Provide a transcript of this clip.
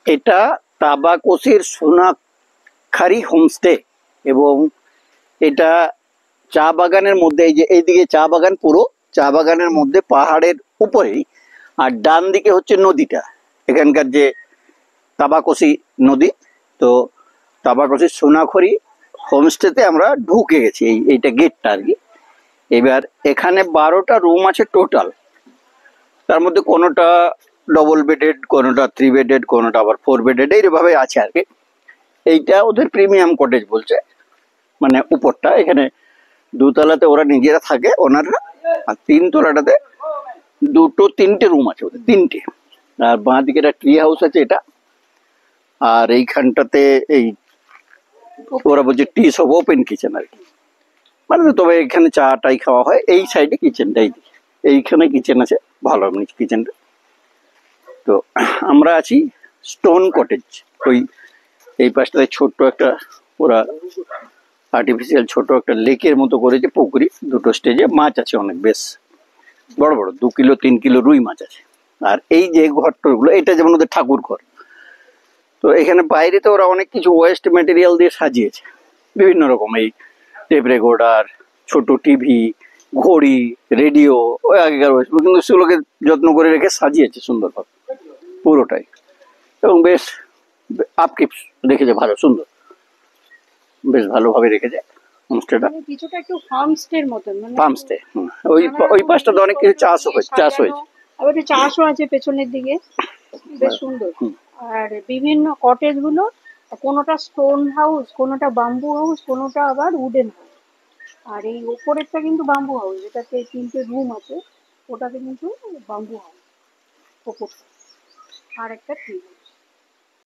এটা তাবাকসির সোনাখারি হোমস্টে, এবং এটা চা বাগানের মধ্যে, এই যে এইদিকে চা বাগান, পুরো চা বাগানের মধ্যে পাহাড়ের উপরেই, আর ডান দিকে হচ্ছে নদীটা, এখানকার যে তাবাকসি নদী। তো তাবাকসির সোনাখরি হোমস্টেতে আমরা ঢুকে গেছি, এইটা গেটটা আর কি। এবার এখানে 12টা রুম আছে টোটাল, তার মধ্যে কোনোটা ডবল বেডেড, কোনোটা 3 বেডেড, কোনোটা আবার 4 বেডেড, এইভাবে আছে আর কি। এইটা ওদের প্রিমিয়াম কটেজ বলছে, মানে উপরটা, এখানে 2তলাতে ওরা নিজেরা থাকে ওনাররা, আর 3তলাটাতে 3টে রুম আছে ওদের, 3টে। আর বাঁ দিকে একটা ট্রি হাউস আছে এটা, আর এইখানটাতে এই ওরা বলছে টি সব ওপেন কিচেন আর কি, মানে তবে এখানে চা টাই খাওয়া হয়। এই সাইডে কিচেনটা, এইখানে কিচেন আছে, ভালো কিচেনটা। তো আমরা আছি স্টোন কটেজ, ওই এই পাশটাতে ছোট্ট একটা ওরা আর্টিফিশিয়াল ছোট একটা লেকের মতো করেছে, পুকুরি, 2টো স্টেজে, মাছ আছে অনেক, বেশ বড় বড়, 2 কিলো 3 কিলো রুই মাছ আছে। আর এই যে ঘরটরগুলো, এটা যেমন ওদের ঠাকুর ঘর। তো এখানে বাইরে তো ওরা অনেক কিছু ওয়েস্ট ম্যাটেরিয়াল দিয়ে সাজিয়েছে, বিভিন্ন রকম, এই টেপ রেকর্ডার, ছোট টিভি, ঘড়ি, রেডিও, ওই আগেকার ওয়েস্ট, কিন্তু সেগুলোকে যত্ন করে রেখে সাজিয়েছে সুন্দরভাবে পুরোটাই, এবং বেশ আপকিপ রেখেছে, ভালো সুন্দর, বেশ ভালোভাবে রেখেছে হোমস্টেটা। কিছুটা একটু ফার্মস্টের মতন, মানে ফার্মস্টে, ওই পাশটাতে অনেক কিছু চাষ হয়েছে। আবার একটু চাষও আছে পেছনের দিকে, বেশ সুন্দর। আর বিভিন্ন কটেজ গুলো, কোনোটা স্টোন হাউস, কোনোটা বাম্বু হাউস, কোনোটা আবার উডেন হাউস। আর এই ওপরেরটা কিন্তু বাম্বু হাউস, যেটাতে 3টে রুম আছে, ওটাতে কিন্তু বাম্বু হাউস ওপরটা, আর একটা ট্রি।